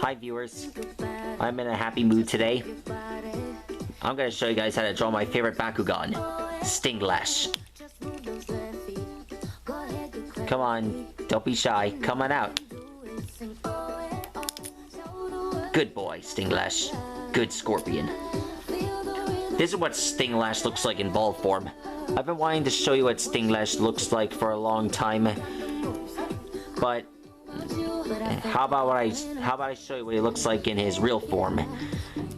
Hi viewers, I'm in a happy mood today. I'm gonna show you guys how to draw my favorite Bakugan, Stinglash. Come on, don't be shy, come on out. Good boy, Stinglash. Good Scorpion. This is what Stinglash looks like in ball form. I've been wanting to show you what Stinglash looks like for a long time, but how about I show you what he looks like in his real form?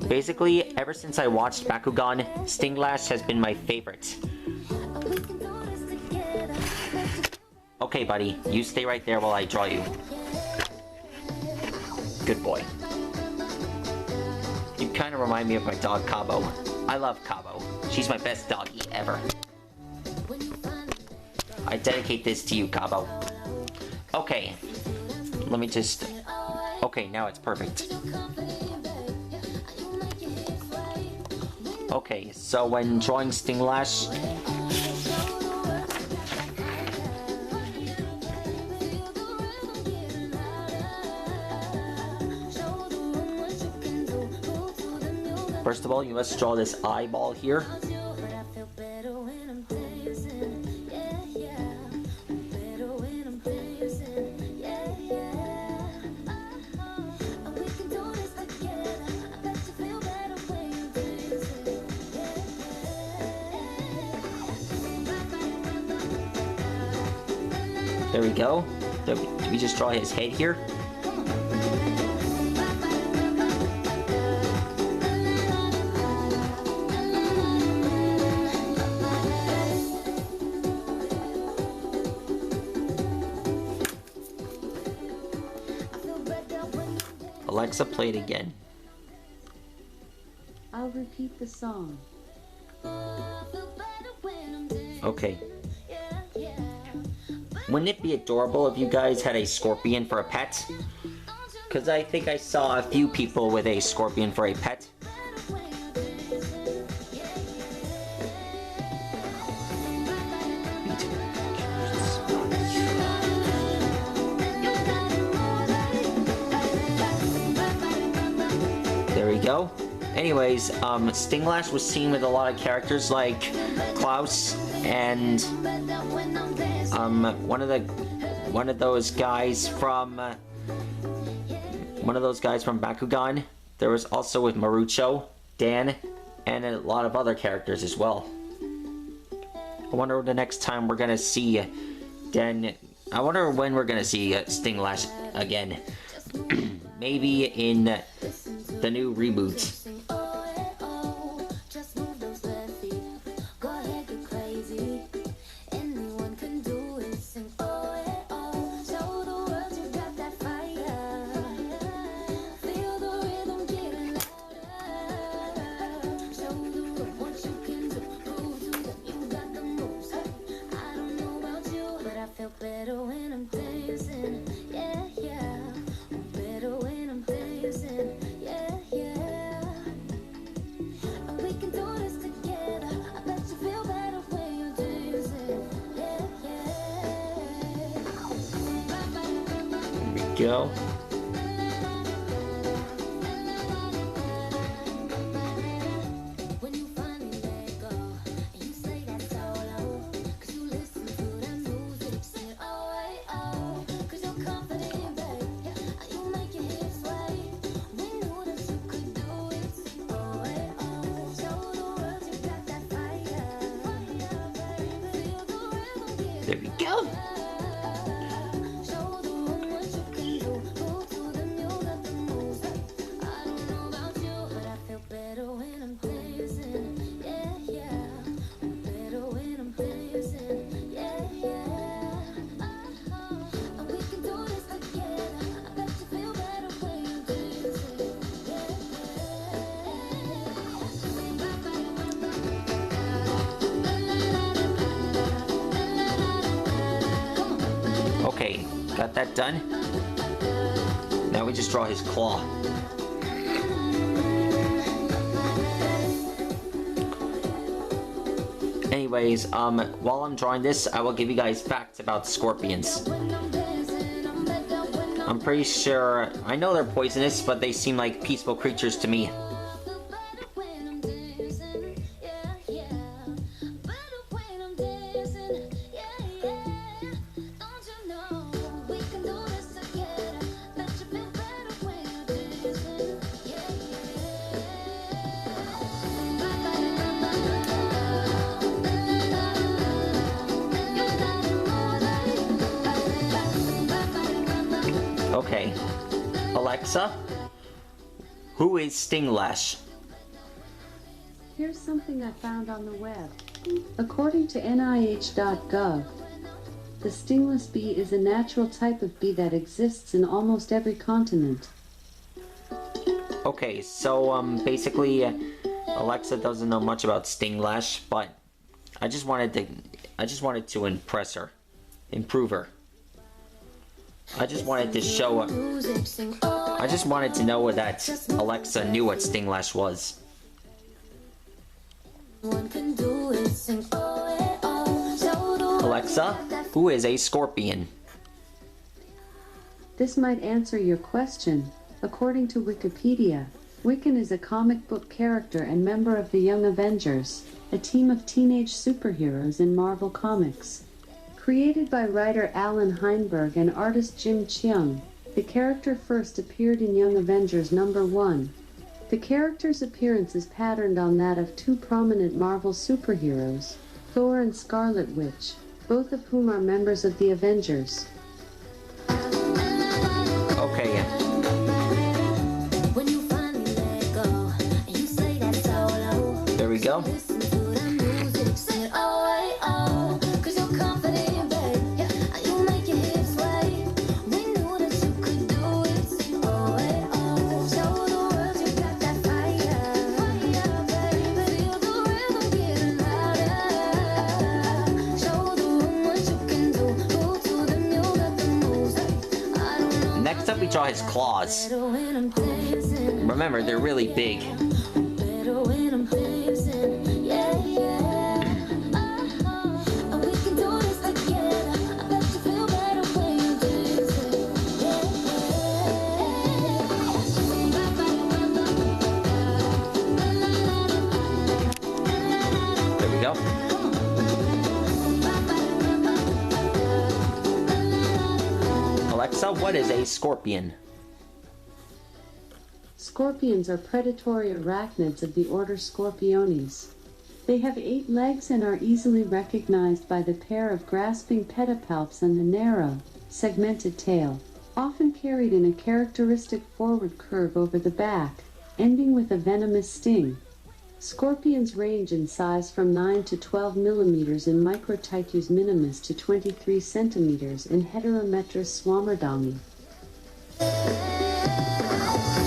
Basically, ever since I watched Bakugan, Stinglash has been my favorite. Okay, buddy, you stay right there while I draw you. Good boy. You kind of remind me of my dog, Cabo. I love Cabo. She's my best doggy ever. I dedicate this to you, Cabo. Okay. Let me just... Okay, now it's perfect. Okay, so when drawing Stinglash... First of all, you must draw this eyeball here. There we go. Do we just draw his head here? Alexa, play it again. I'll repeat the song. Okay. Wouldn't it be adorable if you guys had a scorpion for a pet? Because I think I saw a few people with a scorpion for a pet. There we go. Anyways, Stinglash was seen with a lot of characters like Klaus and one of those guys from Bakugan. There was also with Marucho, Dan, and a lot of other characters as well. I wonder the next time we're gonna see Dan. I wonder when we're gonna see Stinglash again. Maybe in the new reboot. Go. There we go. Okay, got that done. Now we just draw his claw. Anyways, while I'm drawing this, I will give you guys facts about scorpions. I'm pretty sure... I know they're poisonous, but they seem like peaceful creatures to me. Okay, Alexa, who is Stinglash? Here's something I found on the web. According to NIH.gov, the stingless bee is a natural type of bee that exists in almost every continent. Okay, so basically, Alexa doesn't know much about Stinglash, but I just wanted to impress her, improve her. I just wanted to show I just wanted to know that Alexa knew what Stinglash was. Alexa, who is a scorpion? This might answer your question. According to Wikipedia, Wiccan is a comic book character and member of the Young Avengers, a team of teenage superheroes in Marvel Comics. Created by writer Alan Heinberg and artist Jim Cheung, the character first appeared in Young Avengers #1. The character's appearance is patterned on that of two prominent Marvel superheroes, Thor and Scarlet Witch, both of whom are members of the Avengers. Okay. There we go. Next up we draw his claws. Remember, they're really big. There we go. Alexa, what is a scorpion? Scorpions are predatory arachnids of the order Scorpiones. They have 8 legs and are easily recognized by the pair of grasping pedipalps and the narrow, segmented tail, often carried in a characteristic forward curve over the back, ending with a venomous sting. Scorpions range in size from 9 to 12 millimeters in Microtitus minimus to 23 centimeters in Heterometrus swammerdami.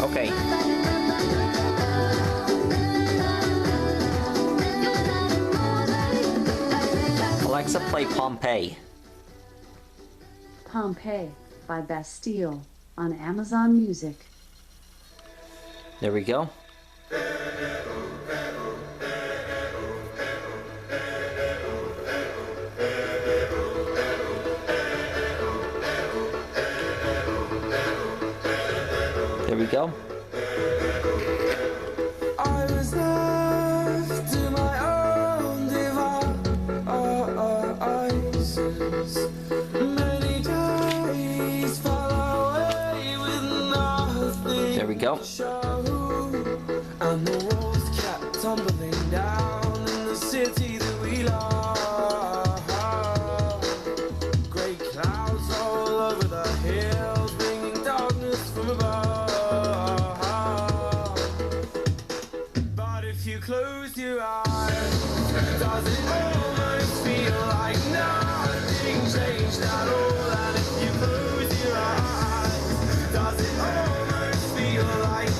Okay. Alexa, play Pompeii. Pompeii by Bastille on Amazon Music. There we go. There we go. I was left to my own devices. Many days fell away with nothing. There we go. To show, and the walls kept tumbling down in the city that we love. Great clouds all over the hills, bringing darkness from above. If you close your eyes, does it almost feel like nothing changed at all? And if you close your eyes, does it almost feel like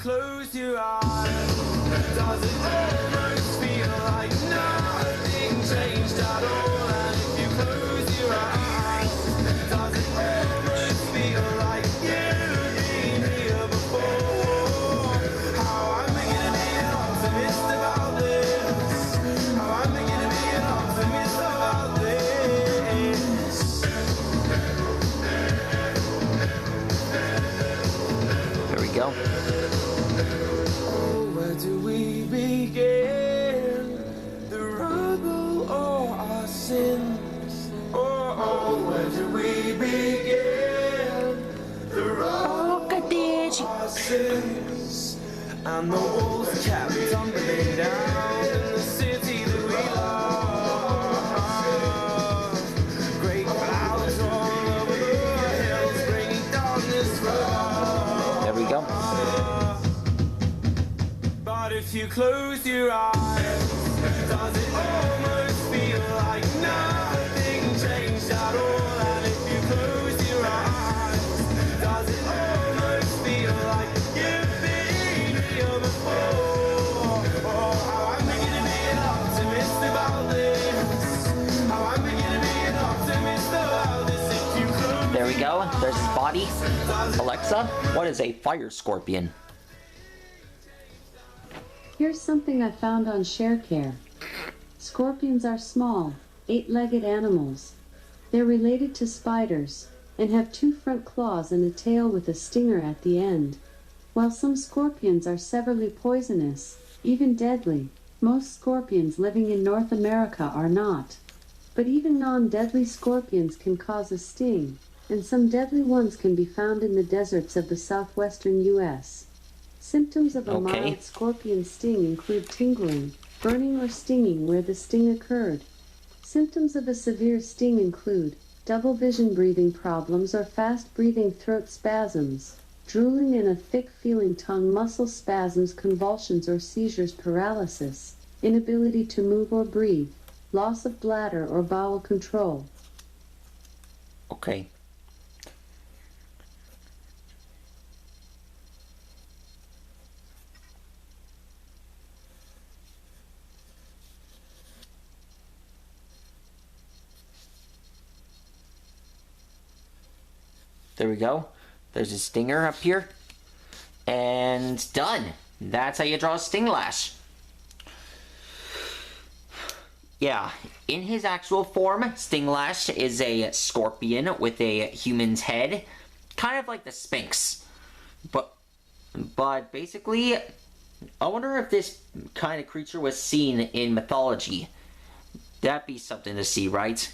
close your eyes, does it almost feel like nothing changed at all? And if you close your eyes, does it almost feel like you've been here before? How I'm beginning to be an optimist about this. How I'm beginning to be an optimist about this. There we go. Where do we begin? The rubble or our sins? Oh, where do we begin? The rubble or our sins? And the walls kept tumbling down in the city that we love. Great clouds all over the hills, bringing darkness from. There we go. But if you close your eyes, does it almost feel like nothing changed at all? And if you close your eyes, does it almost feel like you've been here before? Oh, how I'm beginning to be an optimist about this. How I'm beginning to be an optimist about this. If you close There we go. There's his body. Alexa, what is a fire scorpion? Here's something I found on ShareCare. Scorpions are small, 8-legged animals. They're related to spiders and have 2 front claws and a tail with a stinger at the end. While some scorpions are severely poisonous, even deadly, most scorpions living in North America are not. But even non-deadly scorpions can cause a sting, and some deadly ones can be found in the deserts of the southwestern U.S. Symptoms of a mild scorpion sting include tingling, burning or stinging where the sting occurred. Symptoms of a severe sting include double vision, breathing problems or fast breathing, throat spasms, drooling and a thick feeling, tongue muscle spasms, convulsions or seizures, paralysis, inability to move or breathe, loss of bladder or bowel control. Okay. There we go. There's a stinger up here. And done. That's how you draw a Stinglash. Yeah, in his actual form, Stinglash is a scorpion with a human's head. Kind of like the Sphinx. But basically, I wonder if this kind of creature was seen in mythology. That'd be something to see, right?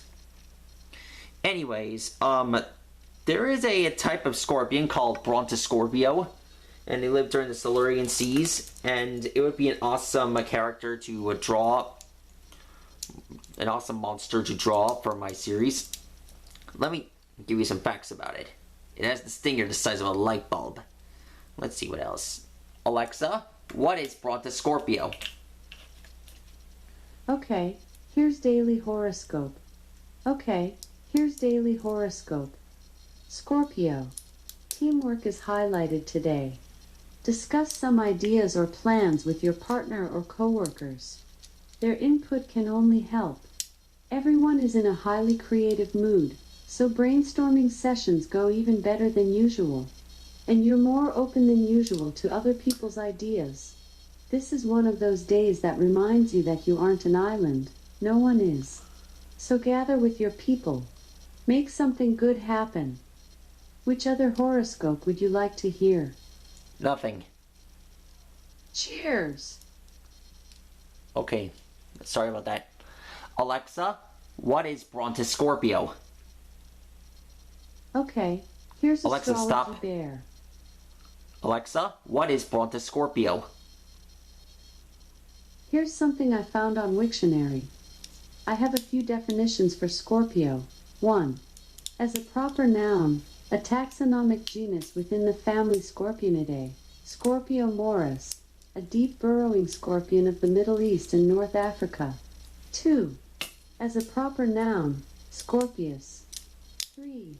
Anyways, there is a type of scorpion called Bronte scorpio, and they live during the Silurian seas, and it would be an awesome character to draw, an awesome monster to draw for my series. Let me give you some facts about it. It has the stinger the size of a light bulb. Let's see what else. Alexa, what is Bronte scorpio? Okay, here's daily horoscope. Okay, here's daily horoscope. Scorpio. Teamwork is highlighted today. Discuss some ideas or plans with your partner or coworkers. Their input can only help. Everyone is in a highly creative mood, so brainstorming sessions go even better than usual. And you're more open than usual to other people's ideas. This is one of those days that reminds you that you aren't an island. No one is. So gather with your people. Make something good happen. Which other horoscope would you like to hear? Nothing. Cheers! Okay, sorry about that. Alexa, what is Bronte scorpio? Okay, here's Alexa, astrology stop. bear. Alexa, what is Bronte scorpio? Here's something I found on Wiktionary. I have a few definitions for Scorpio. 1. As a proper noun, a taxonomic genus within the family Scorpionidae, Scorpio morus, a deep burrowing scorpion of the Middle East and North Africa. 2. As a proper noun, Scorpius. 3.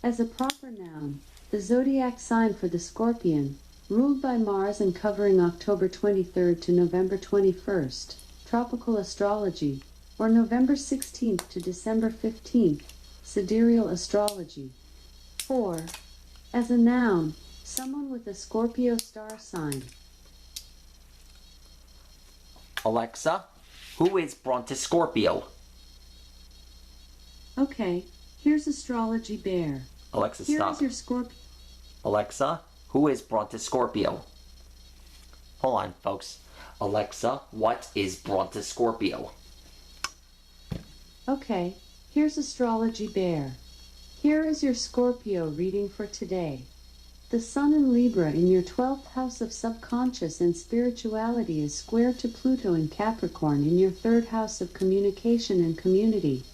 As a proper noun, the zodiac sign for the scorpion, Ruled by Mars and covering October 23rd to November 21st, tropical astrology, or November 16th to December 15th, sidereal astrology. 4. As a noun, someone with a Scorpio star sign. Alexa, who is Bronte Scorpio? Okay, here's astrology bear. Alexa, Here stop. is your Scorpio. Alexa, who is Bronte Scorpio? Hold on, folks. Alexa, what is Bronte Scorpio? Okay, here's astrology bear. Here is your Scorpio reading for today. The Sun in Libra in your 12th house of subconscious and spirituality is square to Pluto in Capricorn in your 3rd house of communication and community.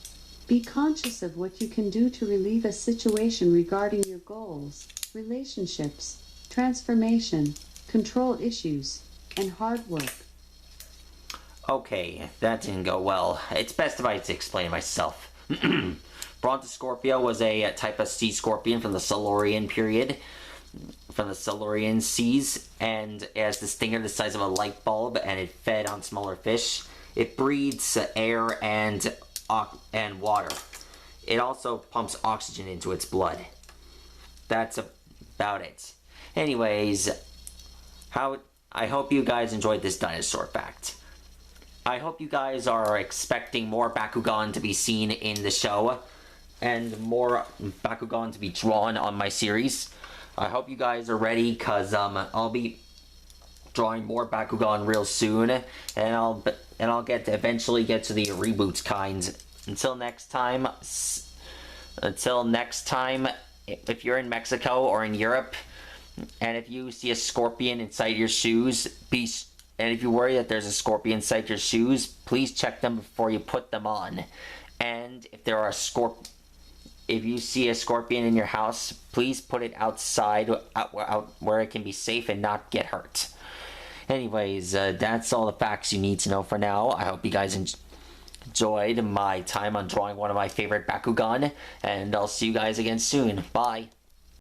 Be conscious of what you can do to relieve a situation regarding your goals, relationships, transformation, control issues, and hard work. Okay, that didn't go well. It's best if I explain myself. Bronte Scorpio was a type of sea scorpion from the Silurian period, from the Silurian seas, and it has the stinger the size of a light bulb, and it fed on smaller fish. It breathes air and water. It also pumps oxygen into its blood. That's about it. Anyways, I hope you guys enjoyed this dinosaur fact. I hope you guys are expecting more Bakugan to be seen in the show, and more Bakugan to be drawn on my series. I hope you guys are ready, because I'll be drawing more Bakugan real soon, and I'll eventually get to the reboots kind. Until next time, if you're in Mexico or in Europe, and if you see a scorpion inside your shoes, and if you worry that there's a scorpion inside your shoes, please check them before you put them on. And if if you see a scorpion in your house, please put it outside, out where it can be safe and not get hurt. Anyways, that's all the facts you need to know for now. I hope you guys enjoyed my time on drawing one of my favorite Bakugan, and I'll see you guys again soon. Bye.